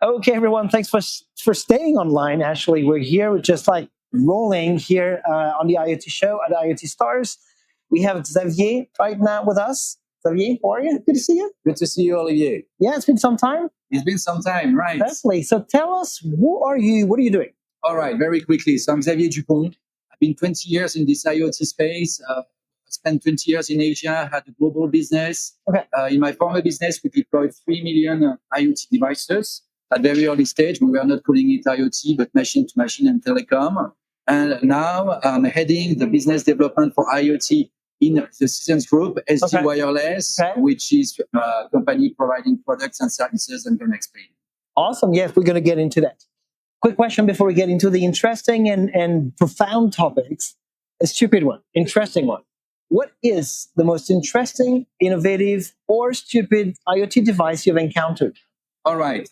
Okay, everyone, thanks for staying online. Actually, we're here, we're just like rolling here on the IoT show at IoT Stars. We have Xavier right now with us. Xavier, how are you? Good to see you. Good to see you, Olivier. Yeah, it's been some time. It's been some time, right? Definitely. So tell us, who are you? What are you doing? All right, very quickly. So I'm Xavier Dupont. I've been 20 years in this IoT space. I spent 20 years in Asia, had a global business. Okay. In my former business, we deployed 3 million IoT devices. At very early stage, we were not calling it IoT, but machine to machine and telecom. And now I'm heading the business development for IoT in the Systems Group, SD Wireless, which is a company providing products and services. I'm going to explain. Awesome. Yes, we're going to get into that. Quick question before we get into the interesting and profound topics. A stupid one, interesting one. What is the most interesting, innovative, or stupid IoT device you've encountered? All right.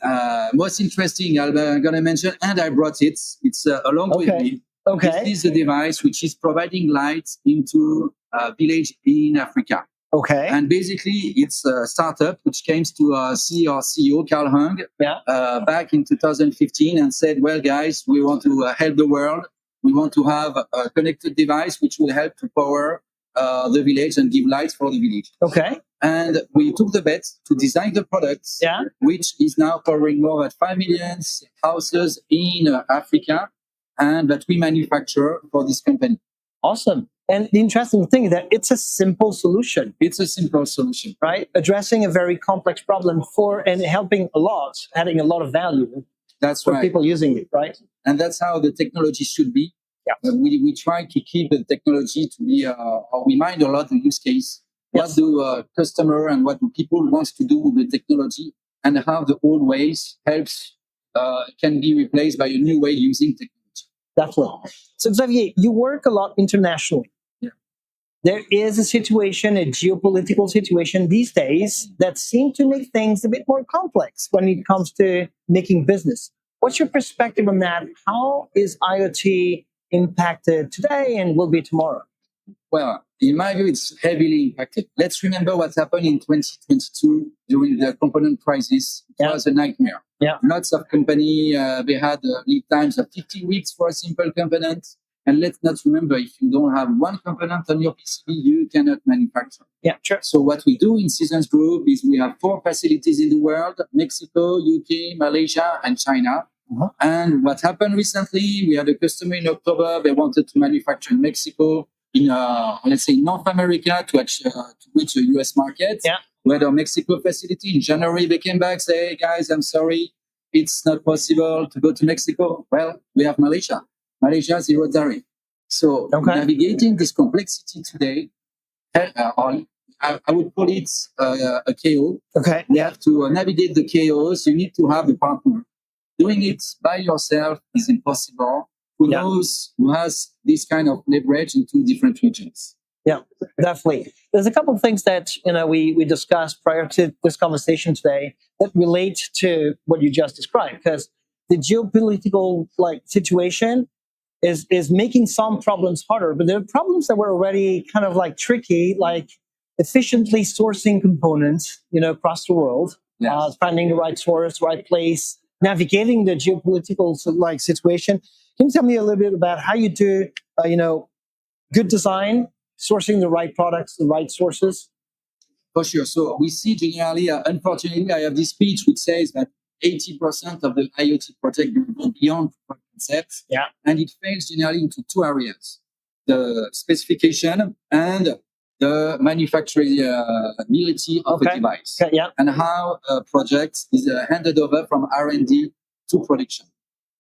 Most interesting, I'm going to mention, and I brought it. It's along with me. Okay. This is a device which is providing light into a village in Africa. Okay. And basically, it's a startup which came to see our CEO, Carl Hung, back in 2015 and said, well, guys, we want to help the world. We want to have a connected device which will help to power the village and give light for the village. Okay. And we took the bet to design the product, which is now powering more than 5 million houses in Africa, and that we manufacture for this company. Awesome. And the interesting thing is that it's a simple solution. It's a simple solution. Right? Addressing a very complex problem and helping a lot, adding a lot of value for people using it, right? And that's how the technology should be. Yeah. We try to keep the technology to be, we mind a lot the use case. What do customer and what do people want to do with the technology, and how the old ways can be replaced by a new way using technology. Definitely. So Xavier, you work a lot internationally. Yeah. There is a situation, a geopolitical situation these days that seem to make things a bit more complex when it comes to making business. What's your perspective on that? How is IoT impacted today and will be tomorrow? Well, in my view, it's heavily impacted. Let's remember what happened in 2022 during the component crisis. It was a nightmare. Yeah. Lots of companies, they had lead times of 15 weeks for a simple component. And let's not remember, if you don't have one component on your PCB, you cannot manufacture. Yeah, sure. So what we do in Systems Group is we have 4 facilities in the world: Mexico, UK, Malaysia, and China. Uh-huh. And what happened recently, we had a customer in October, they wanted to manufacture in Mexico, in, let's say, North America to reach the US market. Yeah. We had our Mexico facility. In January, they came back, say, hey, guys, I'm sorry, it's not possible to go to Mexico. Well, we have Malaysia. Malaysia, 0 tariff. So navigating this complexity today, I would call it a KO. Okay. You have to navigate the chaos. You need to have a partner. Doing it by yourself is impossible. Who knows who has this kind of leverage in 2 different regions? Yeah, definitely. There's a couple of things that we discussed prior to this conversation today that relate to what you just described, because the geopolitical situation is making some problems harder, but there are problems that were already kind of tricky, like efficiently sourcing components, across the world, finding the right source, right place, navigating the geopolitical situation. Can you tell me a little bit about how you do, good design, sourcing the right products, the right sources? For sure. So we see generally, unfortunately, I have this speech which says that 80% of the IoT project go beyond concepts, and it fails generally into 2 areas: the specification and the manufacturability of a device, and how a project is handed over from R&D to production.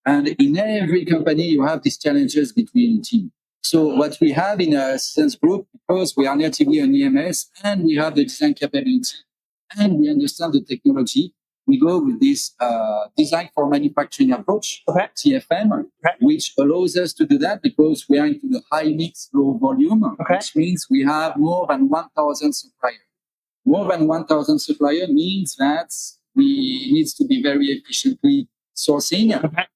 And in every company, you have these challenges between teams. So what we have in a Systems Group, because we are natively an EMS and we have the design capability and we understand the technology, we go with this design for manufacturing approach, TFM, which allows us to do that because we are into the high mix, low volume, which means we have more than 1,000 suppliers. More than 1,000 suppliers means that we need to be very efficiently sourcing,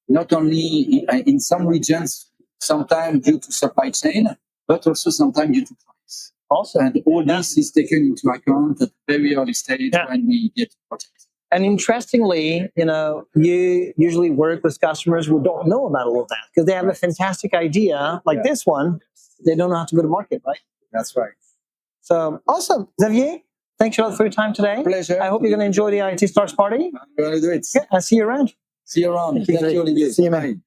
not only in some regions, sometimes due to supply chain, but also sometimes due to price. Awesome. And all this is taken into account at a very early stage when we get projects. And interestingly, you usually work with customers who don't know about all of that because they have a fantastic idea like this one. They don't know how to go to market, right? That's right. So awesome. Xavier, thanks a lot for your time today. Pleasure. I hope you're going to enjoy the IoT Stars party. I'm going to do it. Yeah, I'll see you around. See you around. Thank you, Olivier. See you, man.